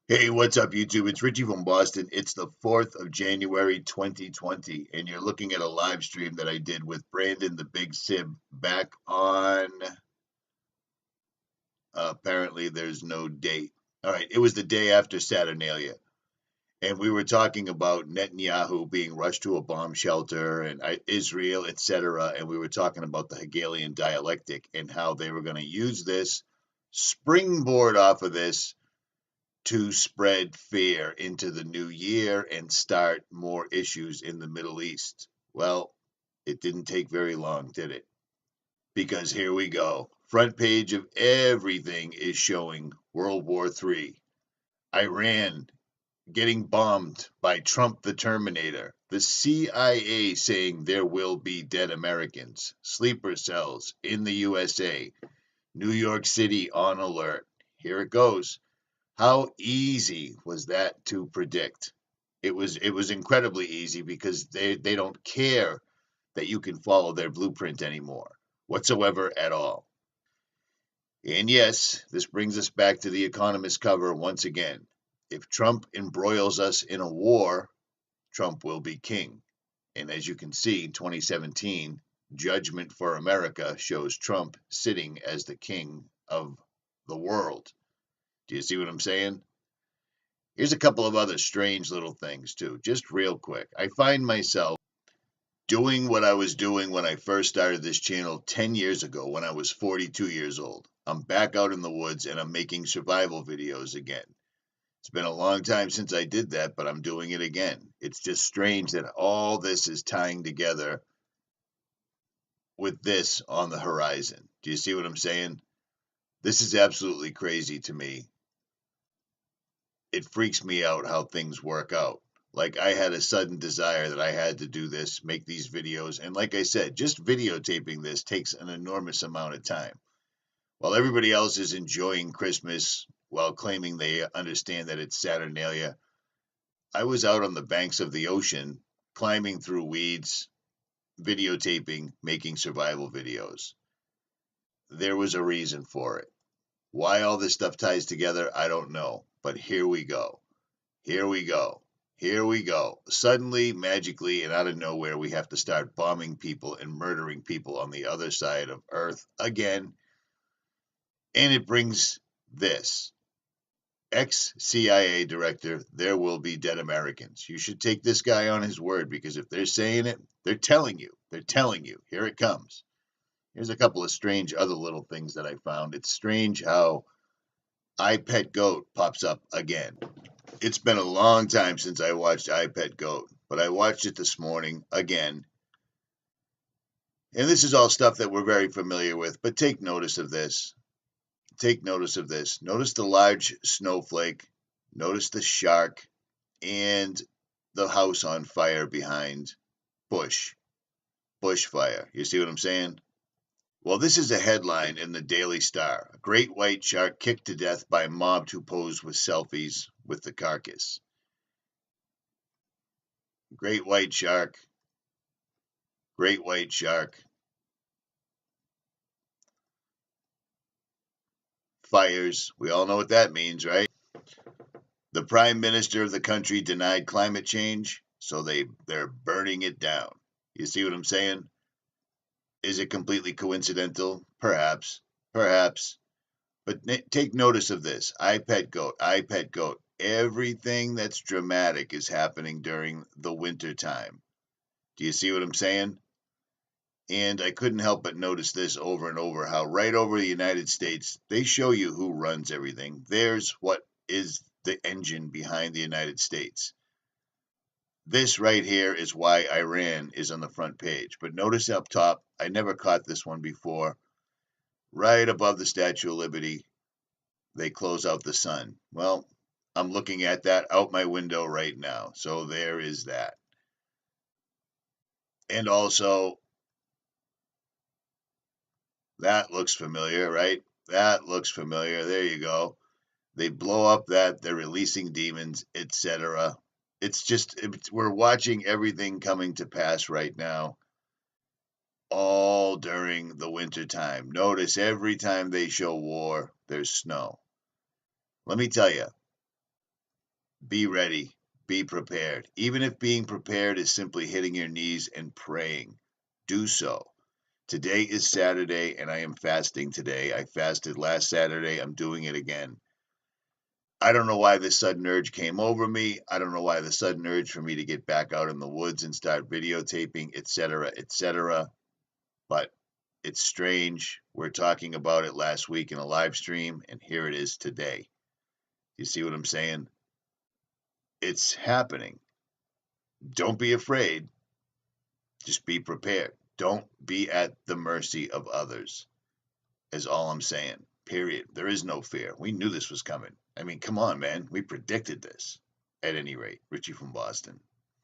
Hey, what's up, YouTube? It's Richie from Boston. It's the 4th of January, 2020, and you're looking at a live stream that I did with Brandon, the Big Sib, back on. Apparently, there's no date. All right, it was the day after Saturnalia, and we were talking about Netanyahu being rushed to a bomb shelter and Israel, etc. And we were talking about the Hegelian dialectic and how they were going to use this, springboard off of this to spread fear into the new year and start more issues in the Middle East. Well, it didn't take very long, did it? Because here we go. Front page of everything is showing World War III. Iran getting bombed by Trump the Terminator. The CIA saying there will be dead Americans. Sleeper cells in the USA. New York City on alert. Here it goes. How easy was that to predict? It was incredibly easy because they don't care that you can follow their blueprint anymore whatsoever at all. And yes, this brings us back to the Economist cover once again. If Trump embroils us in a war, Trump will be king. And as you can see, 2017, Judgment for America shows Trump sitting as the king of the world. Do you see what I'm saying? Here's a couple of other strange little things, too, just real quick. I find myself doing what I was doing when I first started this channel 10 years ago when I was 42 years old. I'm back out in the woods and I'm making survival videos again. It's been a long time since I did that, but I'm doing it again. It's just strange that all this is tying together with this on the horizon. Do you see what I'm saying? This is absolutely crazy to me. It freaks me out how things work out. Like, I had a sudden desire that I had to do this, make these videos. And like I said, just videotaping this takes an enormous amount of time. While everybody else is enjoying Christmas while claiming they understand that it's Saturnalia, I was out on the banks of the ocean, climbing through weeds, videotaping, making survival videos. There was a reason for it. Why all this stuff ties together, I don't know. But here we go. Here we go. Here we go. Suddenly, magically, and out of nowhere, we have to start bombing people and murdering people on the other side of Earth again. And it brings this. Ex-CIA director, there will be dead Americans. You should take this guy on his word because if they're saying it, they're telling you. They're telling you. Here it comes. Here's a couple of strange other little things that I found. It's strange how Ipetgoat pops up again. It's been a long time since I watched Ipetgoat, but I watched it this morning again. And this is all stuff that we're very familiar with, but take notice of this. Take notice of this. Notice the large snowflake. Notice the shark and the house on fire behind bushfire. You see what I'm saying? Well, this is a headline in the Daily Star. A great white shark kicked to death by mob who posed with selfies with the carcass. Great white shark. Great white shark. Fires. We all know what that means, right? The prime minister of the country denied climate change, so they're burning it down. You see what I'm saying? Is it completely coincidental? Perhaps. Perhaps. But take notice of this. Ipetgoat, Ipetgoat. Everything that's dramatic is happening during the winter time. Do you see what I'm saying? And I couldn't help but notice this over and over, how right over the United States, they show you who runs everything. There's what is the engine behind the United States. This right here is why Iran is on the front page. But notice up top, I never caught this one before. Right above the Statue of Liberty, they close out the sun. Well, I'm looking at that out my window right now. So there is that. And also, that looks familiar, right? That looks familiar. There you go. They blow up that, they're releasing demons, etc. We're watching everything coming to pass right now, all during the winter time. Notice every time they show war, there's snow. Let me tell you, Be ready. Be prepared. Even if being prepared is simply hitting your knees and praying, do so. Today is Saturday, and I am fasting today. I fasted last Saturday. I'm doing it again. I don't know why this sudden urge came over me. I don't know why the sudden urge for me to get back out in the woods and start videotaping, etc., etc. But it's strange. We're talking about it last week in a live stream, and here it is today. You see what I'm saying? It's happening. Don't be afraid. Just be prepared. Don't be at the mercy of others, is all I'm saying. Period. There is no fear. We knew this was coming. I mean, come on, man. We predicted this. At any rate, Richie from Boston.